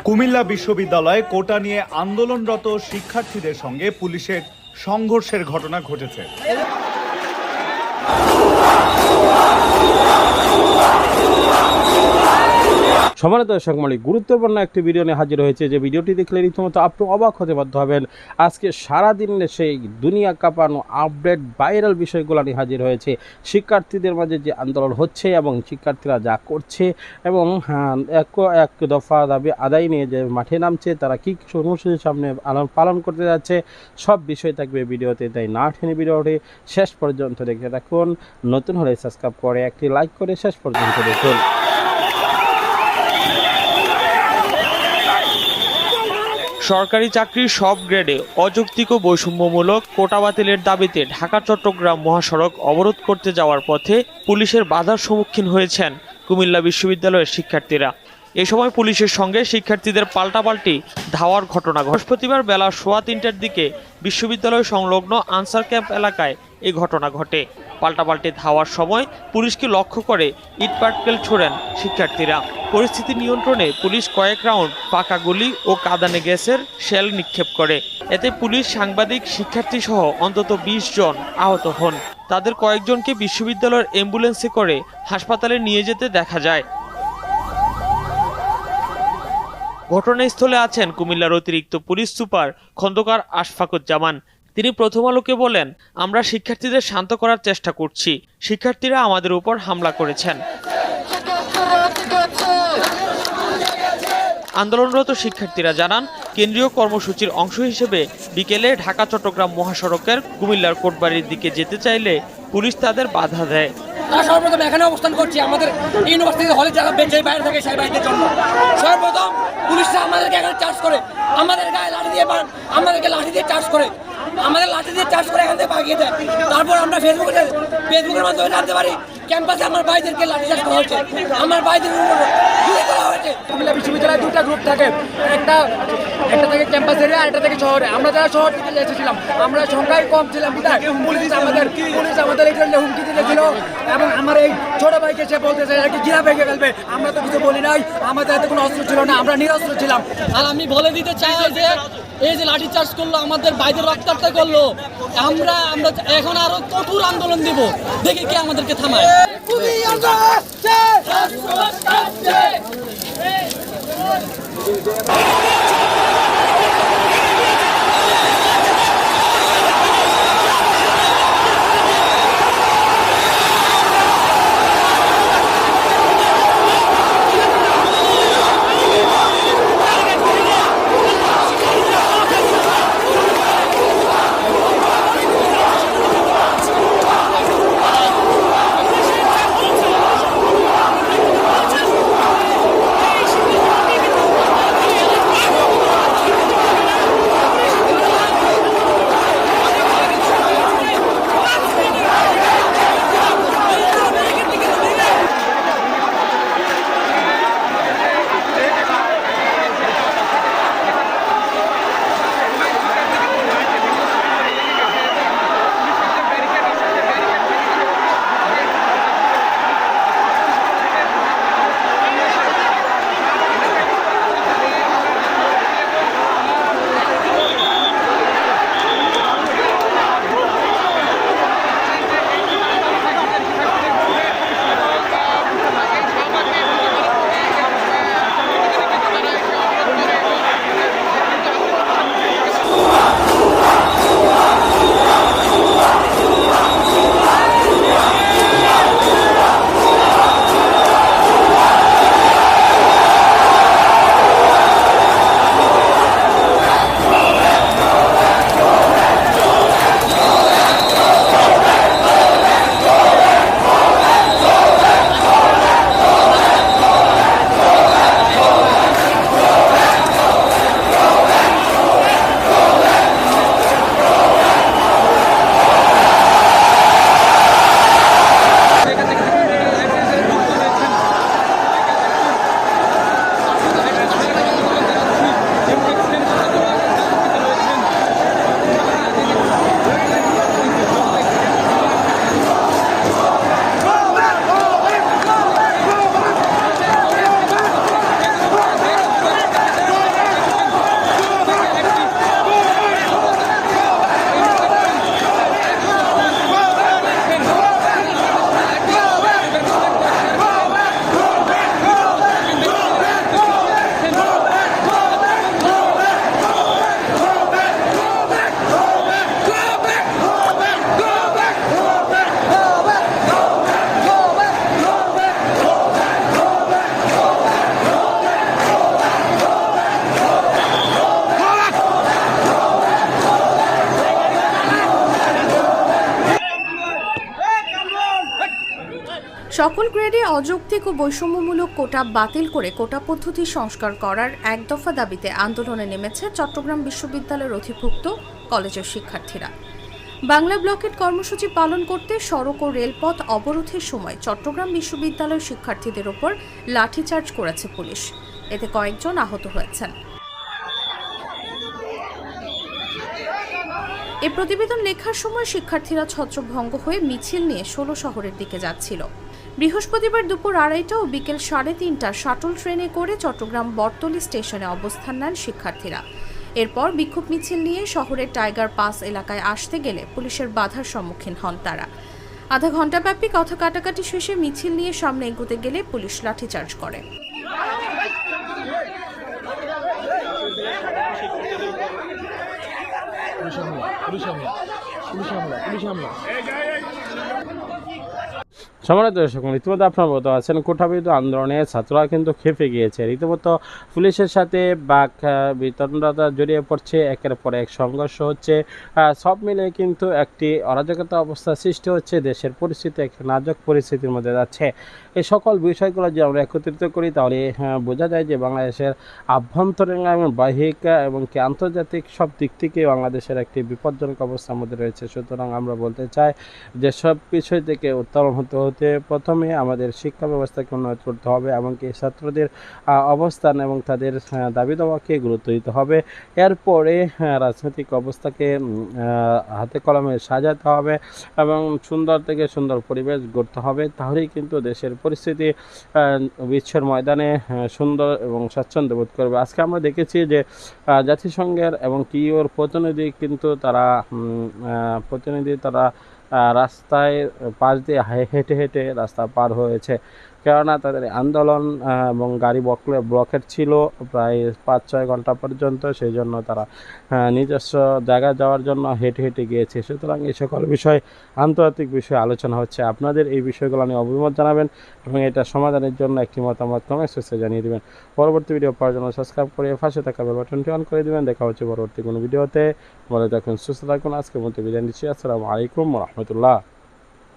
কুমিল্লা বিশ্ববিদ্যালয়ে কোটা নিয়ে আন্দোলনরত শিক্ষার্থীদের সঙ্গে পুলিশের সংঘর্ষের ঘটনা ঘটেছে। সম্মানিত দর্শক মণ্ডলী, গুরুত্বপূর্ণ একটি ভিডিও নিয়ে হাজির হয়েছে। যে ভিডিওটি দেখলে রীতিমতো আপনি অবাক হতে বাধ্য হবেন। আজকে সারাদিন সেই দুনিয়া কাঁপানো আপডেট ভাইরাল বিষয়গুলো নিয়ে হাজির হয়েছে। শিক্ষার্থীদের মাঝে যে আন্দোলন হচ্ছে এবং শিক্ষার্থীরা যা করছে এবং এক দফা দাবি আদায় নিয়ে যে মাঠে নামছে, তারা কী কর্মসূচির সামনে পালন করতে যাচ্ছে, সব বিষয় থাকবে ভিডিওতে। তাই না টেনে ভিডিওটি শেষ পর্যন্ত দেখতে থাকুন। নতুন হলে সাবস্ক্রাইব করে একটি লাইক করে শেষ পর্যন্ত দেখুন। সরকারি চাকরির সব গ্রেডে অযৌক্তিক ও বৈষম্যমূলক কোটা বাতিলের দাবিতে ঢাকা চট্টগ্রাম মহাসড়ক অবরোধ করতে যাওয়ার পথে পুলিশের বাধার সম্মুখীন হয়েছেন কুমিল্লা বিশ্ববিদ্যালয়ের শিক্ষার্থীরা। এ সময় পুলিশের সঙ্গে শিক্ষার্থীদের পাল্টাপাল্টি ধাওয়ার ঘটনা ঘটে। বৃহস্পতিবার বেলা 3:15টার দিকে বিশ্ববিদ্যালয় সংলগ্ন আনসার ক্যাম্প এলাকায় এই ঘটনা ঘটে। পাল্টাপাল্টি ধাওয়ার সময় পুলিশকে লক্ষ্য করে ইটপাটকেল ছোড়েন শিক্ষার্থীরা। পরিস্থিতি নিয়ন্ত্রণে পুলিশ কয়েক রাউন্ড পাকা গুলি ও কাঁদানে গ্যাসের শেল নিক্ষেপ করে। এতে পুলিশ, সাংবাদিক, শিক্ষার্থী সহ অন্তত 20 জন আহত হন। তাদের কয়েকজনকে বিশ্ববিদ্যালয়ের অ্যাম্বুলেন্সে করে হাসপাতালে নিয়ে যেতে দেখা যায়। ঘটনাস্থলে আছেন কুমিল্লার অতিরিক্ত পুলিশ সুপার খন্দকার আশফাকুজ্জামান। তিনি প্রথম আলোকে বলেন, আমরা শিক্ষার্থীদের শান্ত করার চেষ্টা করছি, শিক্ষার্থীরা আমাদের উপর হামলা করেছেন। আন্দোলনরত শিক্ষার্থীরা জানান, কেন্দ্রীয় কর্মসূচির অংশ হিসেবে বিকেলে ঢাকা চট্টগ্রাম মহাসড়কের কুমিল্লার কোটবাড়ির দিকে যেতে চাইলে পুলিশ তাদের বাধা দেয়। সর্বপ্রথম এখানে অবস্থান করছি আমাদের ইউনিভার্সিটি হলে যারা বেঁচে বাইরে থাকে সেই বাইরের জন্য। সর্বপ্রথম পুলিশরা আমাদেরকে এখানে চার্জ করে, আমাদের গায়ে লাঠি দিয়ে আমাদেরকে লাঠি দিয়ে চার্জ করে, আমাদের লাঠি দিয়ে চার্জ করে এখান থেকে ভাগিয়ে দেয়। তারপর আমরা ফেসবুকের মাধ্যমে জানতে পারি ক্যাম্পাসে আমার ভাইদেরকে লাঠি চার্জ করা হয়েছে, আমার ভাইদের গুলি করা হয়েছে। কুমিল্লা বিশ্ববিদ্যালয়ে দুটা গ্রুপ থাকে, একটা থেকে ক্যাম্পাস এরিয়া, একটা থেকে শহরে। আমরা যারা শহর থেকে এসেছিলাম, আমরা সংখ্যায় কম ছিলাম। পুলিশ আমাদের এই জন্য হুমকি দিয়েছিল এবং আমার এই ছোট ভাইকে সে বলতেছে নাকি গিরা ভেঙে ফেলবে। আমরা তো কিছু বলি নাই, আমাদের হাতে কোনো অস্ত্র ছিল না, আমরা নিরস্ত্র ছিলাম। আর আমি বলে দিতে চাই যে এই যে লাঠি চার্জ করলো, আমাদের ভাইদের রক্তাক্ত করলো, আমরা এখন আরো কঠোর আন্দোলন দিব, দেখি কে আমাদেরকে থামায়। সকল গ্রেডে অযৌক্তিক ও বৈষম্যমূলক কোটা বাতিল করে কোটা পদ্ধতি সংস্কার করার এক দফা দাবিতে আন্দোলনে নেমেছে চট্টগ্রাম বিশ্ববিদ্যালয়ের অধিভুক্ত কলেজের শিক্ষার্থীরা। বাংলা ব্লকেট কর্মসূচি পালন করতে সড়ক ও রেলপথ অবরোধের সময় চট্টগ্রাম বিশ্ববিদ্যালয়ের শিক্ষার্থীদের ওপর লাঠিচার্জ করেছে পুলিশ। এতে কয়েকজন আহত হয়েছেন। এই প্রতিবেদন লেখার সময় শিক্ষার্থীরা ছত্রভঙ্গ হয়ে মিছিল নিয়ে ১৬ শহরের দিকে যাচ্ছিল। বৃহস্পতিবার দুপুর ২:৩০ ও বিকেল ৩:৩০ শাটল ট্রেনে করে চট্টগ্রাম বটতলী স্টেশনে অবস্থান নেন শিক্ষার্থীরা। এরপর বিক্ষোভ মিছিল নিয়ে শহরের টাইগার পাস এলাকায় আসতে গেলে পুলিশের বাধার সম্মুখীন হন তারা। আধা ঘণ্টাব্যাপী কথা কাটাকাটি শেষে মিছিল নিয়ে সামনে এগোতে গেলে পুলিশ লাঠিচার্জ করে। সম্মানিত দর্শক, রীতিমতো আপনার মতো আছেন কোটা বিরোধী আন্দোলনে ছাত্ররা কিন্তু খেপে গিয়েছে। রীতিমতো পুলিশের সাথে বাক বিতণ্ডতা জড়িয়ে পড়ছে, একের পর এক সংঘর্ষ হচ্ছে। সব মিলে কিন্তু একটি অরাজকতা অবস্থা সৃষ্টি হচ্ছে। দেশের পরিস্থিতি একটি নাজুক পরিস্থিতির মধ্যে যাচ্ছে। এই সকল বিষয়গুলো যদি আমরা একত্রিত করি তাহলে বোঝা যায় যে বাংলাদেশের আভ্যন্তরীণ এবং বাহ্যিক এবং কি আন্তর্জাতিক সব দিক থেকে বাংলাদেশের একটি বিপজ্জনক অবস্থার মধ্যে রয়েছে। সুতরাং আমরা বলতে চাই যে সব বিষয় থেকে উত্তোলন হতে প্রথমে আমাদের শিক্ষা ব্যবস্থাকে উন্নত করতে হবে, এমনকি ছাত্রদের অবস্থান এবং তাদের দাবি দাওয়াকে গুরুত্ব দিতে হবে। এরপরে রাজনৈতিক অবস্থাকে হাতে কলমে সাজাতে হবে এবং সুন্দর থেকে সুন্দর পরিবেশ গড়তে হবে। তাহলেই কিন্তু দেশের পরিস্থিতি বিশ্বের ময়দানে সুন্দর এবং স্বাচ্ছন্দ্য বোধ করবে। আজকে আমরা দেখেছি যে জাতিসংঘের এবং কিওর প্রতিনিধি কিন্তু তারা রাস্তায় পাশ দিয়ে হেঁটে হেঁটে রাস্তা পার হয়েছে, কেননা তাদের আন্দোলন এবং গাড়ি ব্লকেট ছিল প্রায় ৫-৬ ঘন্টা পর্যন্ত। সেই জন্য তারা নিজস্ব জায়গায় যাওয়ার জন্য হেঁটে হেঁটে গিয়েছে। সুতরাং এই সকল বিষয় আন্তর্জাতিক বিষয়ে আলোচনা হচ্ছে। আপনাদের এই বিষয়গুলো নিয়ে অভিমত জানাবেন এবং এটা সমাধানের জন্য একটি মতামত কমেন্ট সেকশনে জানিয়ে দেবেন। পরবর্তী ভিডিও পাওয়ার জন্য সাবস্ক্রাইব করে পাশে থাকা বেল বাটনটি অন করে দেবেন। দেখা হচ্ছে পরবর্তী কোনো ভিডিওতে। ভালো থাকুন, সুস্থ থাকুন। আজকের মতো বিদায় নিচ্ছি। আসসালামু আলাইকুম ওয়া রাহমাতুল্লাহ।